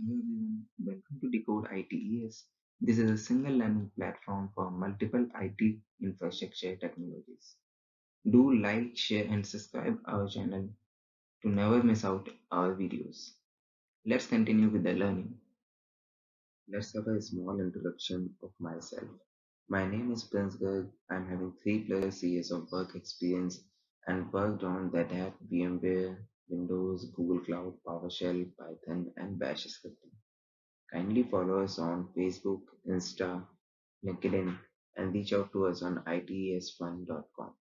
Hello everyone, welcome to Decode ITES. This is a single learning platform for multiple IT infrastructure technologies. Do like, share and subscribe our channel to never miss out our videos. Let's continue with the learning. Let's have a small introduction of myself. My name is Prince Garg. I'm having 3 plus years of work experience and worked on Red Hat, VMware, Windows, Google Cloud, PowerShell, Python and Bash scripting. Kindly follow us on Facebook, Insta, LinkedIn, and reach out to us on itesfun.com.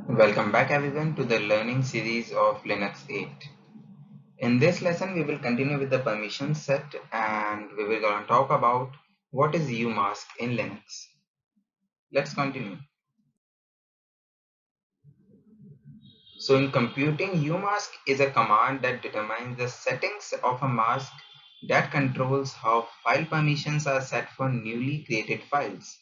Welcome back everyone to the learning series of Linux 8. In this lesson, we will continue with the permission set and we will gonna talk about what is UMask in Linux. Let's continue. So in computing, UMask is a command that determines the settings of a mask that controls how file permissions are set for newly created files.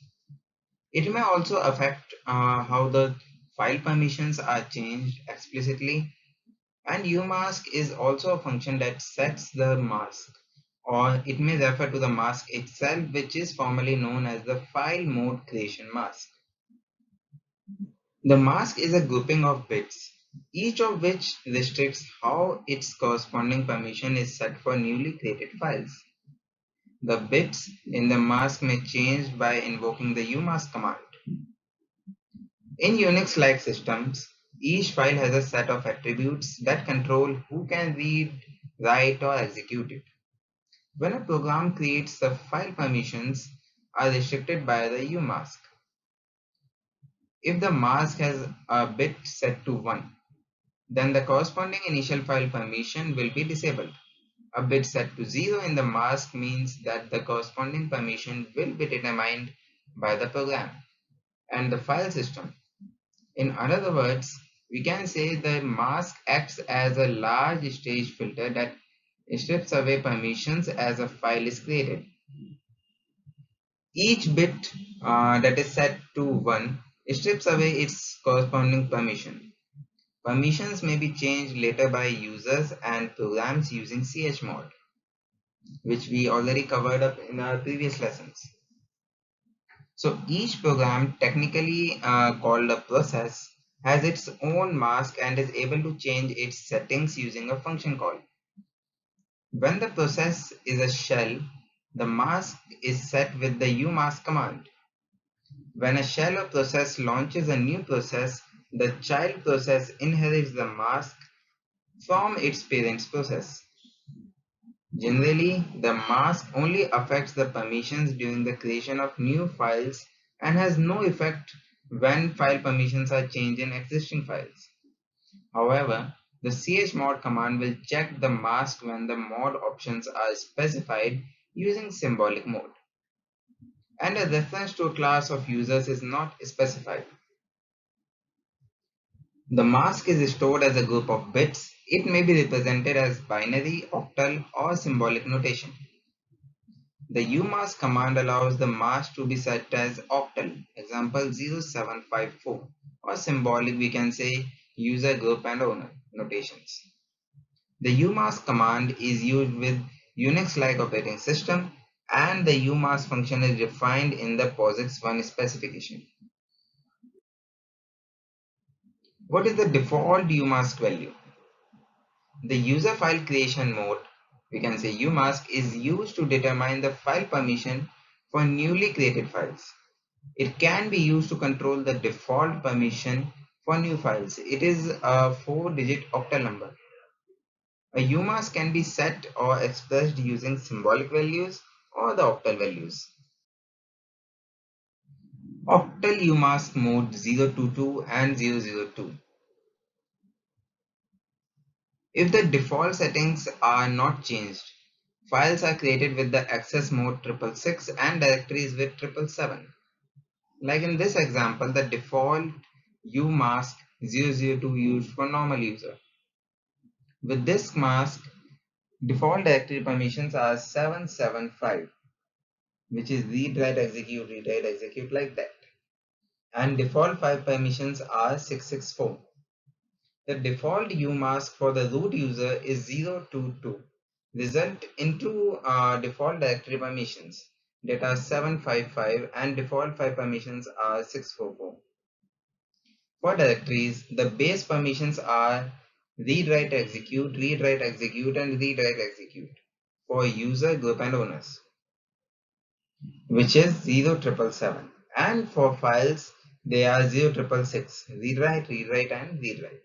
It may also affect how the file permissions are changed explicitly, and umask is also a function that sets the mask, or it may refer to the mask itself, which is formally known as the file mode creation mask. The mask is a grouping of bits, each of which restricts how its corresponding permission is set for newly created files. The bits in the mask may change by invoking the umask command. In Unix-like systems, each file has a set of attributes that control who can read, write, or execute it. When a program creates, the file permissions are restricted by the umask. If the mask has a bit set to 1, then the corresponding initial file permission will be disabled. A bit set to 0 in the mask means that the corresponding permission will be determined by the program and the file system. In other words, we can say the mask acts as a large stage filter that strips away permissions as a file is created. Each bit that is set to 1 strips away its corresponding permission. Permissions may be changed later by users and programs using chmod, which we already covered up in our previous lessons. So each program, technically called a process, has its own mask and is able to change its settings using a function call. When the process is a shell, the mask is set with the umask command. When a shell or process launches a new process, the child process inherits the mask from its parent's process. Generally, the mask only affects the permissions during the creation of new files and has no effect when file permissions are changed in existing files. However, the chmod command will check the mask when the mod options are specified using symbolic mode, and a reference to a class of users is not specified. The mask is stored as a group of bits. It may be represented as binary, octal, or symbolic notation. The umask command allows the mask to be set as octal, example 0754, or symbolic, we can say user group and owner notations. The umask command is used with Unix-like operating system, and the umask function is defined in the POSIX 1 specification. What is the default umask value? The user file creation mode, we can say umask, is used to determine the file permission for newly created files. It can be used to control the default permission for new files. It is a 4-digit octal number. A umask can be set or expressed using symbolic values or the octal values. Octal umask mode 022 and 002. If the default settings are not changed, files are created with the access mode 666 and directories with 777. Like in this example, the default umask 002 used for normal user. With this mask, default directory permissions are 775, which is read, write, execute like that. And default file permissions are 664. The default umask for the root user is 022. Result into default directory permissions that are 755 and default file permissions are 644. For directories, the base permissions are read, write, execute, and read, write, execute for user, group, and owners, which is 0777. And for files, they are 0666, read, write, and read, write.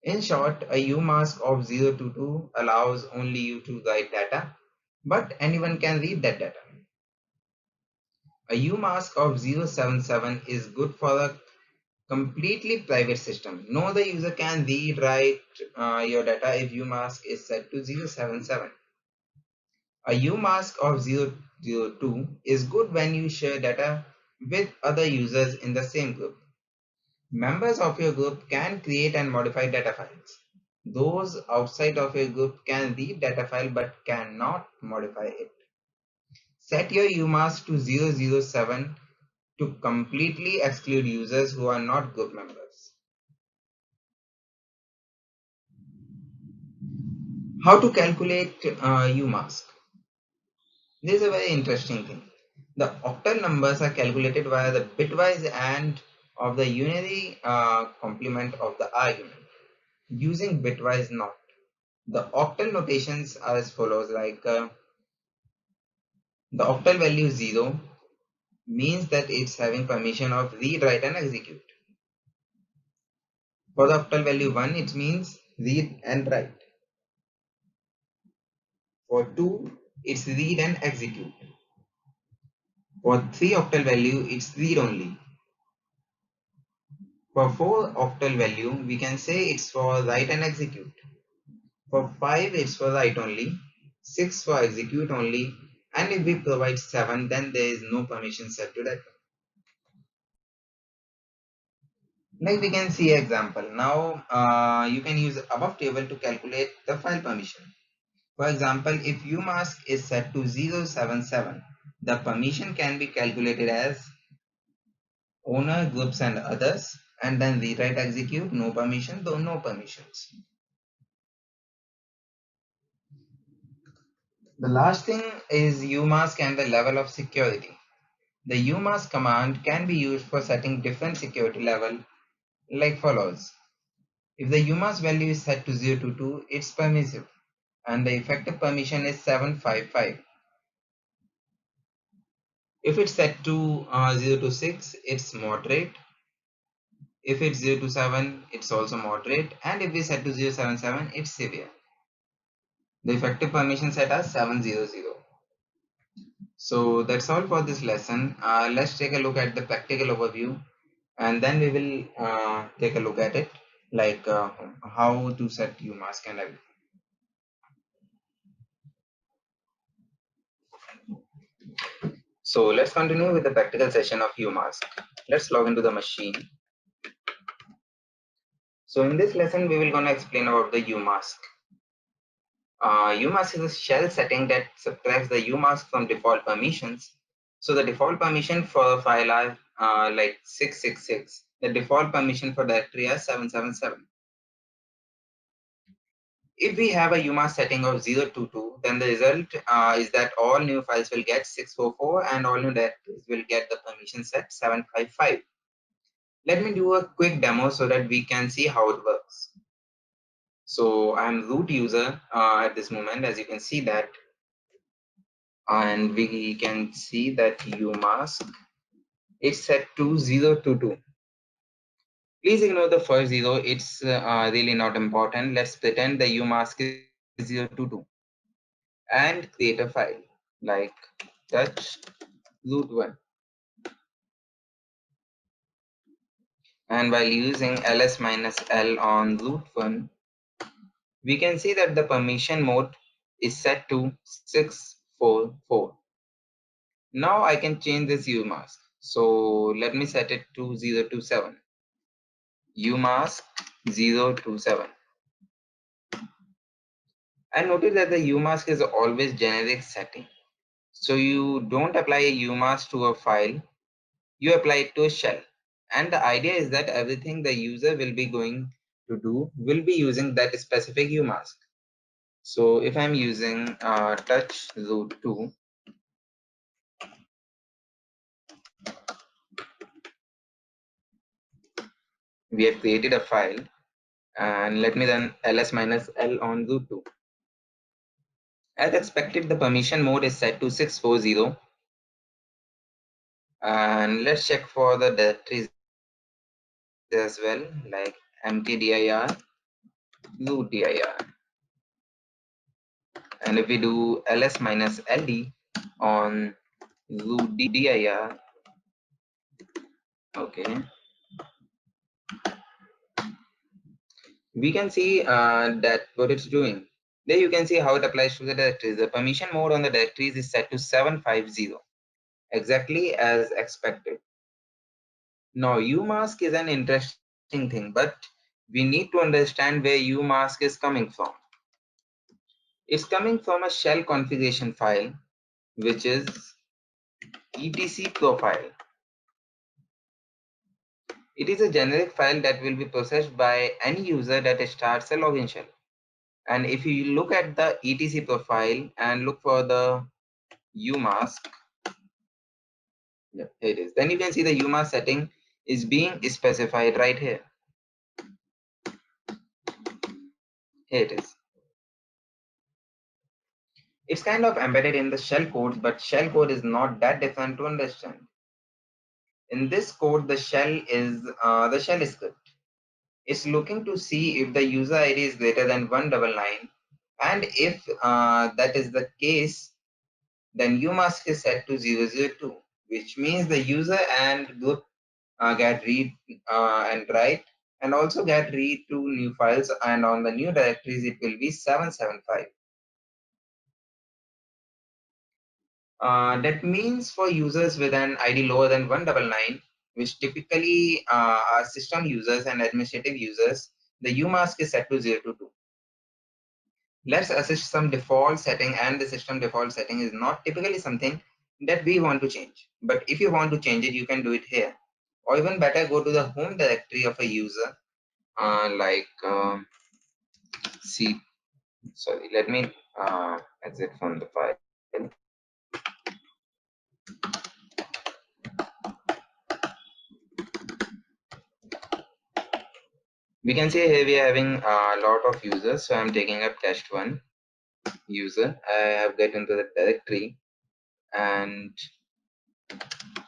In short, a umask of 022 allows only you to write data, but anyone can read that data. A umask of 077 is good for a completely private system. No other user can read, write your data if umask is set to 077. A umask of 002 is good when you share data with other users in the same group. Members of your group can create and modify data files. Those outside of your group can read data file but cannot modify it. Set your umask to 007 to completely exclude users who are not group members. How to calculate umask? This is a very interesting thing. The octal numbers are calculated via the bitwise AND of the unary complement of the argument using bitwise NOT. The octal notations are as follows, like the octal value 0 means that it's having permission of read, write, and execute. For the octal value 1, it means read and write. For 2, it's read and execute. For 3 octal value, it's read only. For 4 octal value, we can say it's for write and execute. For 5, it's for write only. 6 for execute only. And if we provide 7, then there is no permission set to that. Like we can see example. Now you can use above table to calculate the file permission. For example, if umask is set to 077, the permission can be calculated as owner, groups, and others, and then rewrite execute, no permission, though no permissions. The last thing is umask and the level of security. The umask command can be used for setting different security level like follows. If the umask value is set to 022, it's permissive and the effective permission is 755. If it's set to 026, it's moderate. If it's 027, it's also moderate. And if we set to 077, it's severe. The effective permission set as 700. So that's all for this lesson. Let's take a look at the practical overview and then we will take a look at it, like how to set umask and everything. So let's continue with the practical session of umask. Let's log into the machine. So in this lesson, we will gonna explain about the umask. Umask is a shell setting that subtracts the umask from default permissions. So the default permission for a file are like 666. The default permission for directory is 777. If we have a umask setting of 022, then the result is that all new files will get 644 and all new directories will get the permission set 755. Let me do a quick demo so that we can see how it works. So I'm root user at this moment, as you can see that, and we can see that umask is set to 022. Please ignore the first 0, it's really not important. Let's pretend the umask is 022 and create a file like touch root1. And while using ls-l on root1, we can see that the permission mode is set to 644. Now I can change this umask. So let me set it to 027. Umask 027. And notice that the umask is always generic setting. So you don't apply a umask to a file, you apply it to a shell. And the idea is that everything the user will be going to do will be using that specific umask. So if I'm using touch root 2, we have created a file, and let me run ls minus l on root 2. As expected, the permission mode is set to 640, and let's check for the directories as well, like mkdir, rootdir. And if we do ls minus ld on rootdir, okay, we can see that what it's doing. There you can see how it applies to the directories. The permission mode on the directories is set to 750, exactly as expected. Now, umask is an interesting thing, but we need to understand where umask is coming from. It's coming from a shell configuration file, which is etc profile. It is a generic file that will be processed by any user that starts a login shell. And if you look at the etc profile and look for the umask, yeah, here it is. Then you can see the umask setting is being specified right here. Here it is. It's kind of embedded in the shell code, but shell code is not that different to understand. In this code, the shell script. It's looking to see if the user ID is greater than 199, and if that is the case, then umask is set to 002, which means the user and group get read and write, and also get read to new files, and on the new directories it will be 775. That means for users with an ID lower than 199, which typically are system users and administrative users, the umask is set to 022. Let's assist some default setting, and the system default setting is not typically something that we want to change. But if you want to change it, you can do it here. Or even better, go to the home directory of a user, C. Sorry, let me exit from the file. We can see here we are having a lot of users. So I'm taking up test one user. I have get into the directory and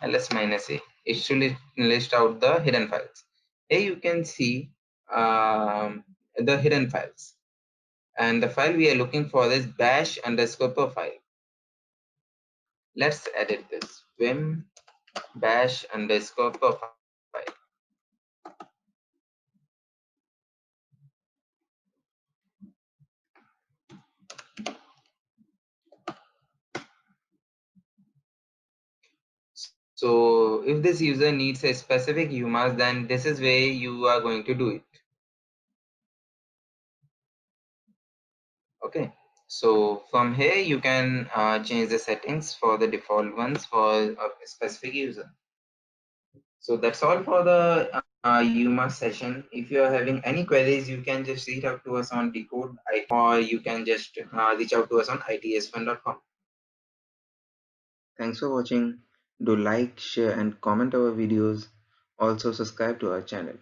ls minus a. It should list out the hidden files. Here you can see the hidden files. And the file we are looking for is bash underscore profile. Let's edit this. Vim bash underscore profile. So if this user needs a specific UMask, then this is where you are going to do it. Okay. So from here you can change the settings for the default ones for a specific user. So that's all for the UMask session. If you are having any queries, you can just reach out to us on Decode IT, or you can just reach out to us on itsfun.com. Thanks for watching. Do like, share and comment our videos. Also subscribe to our channel.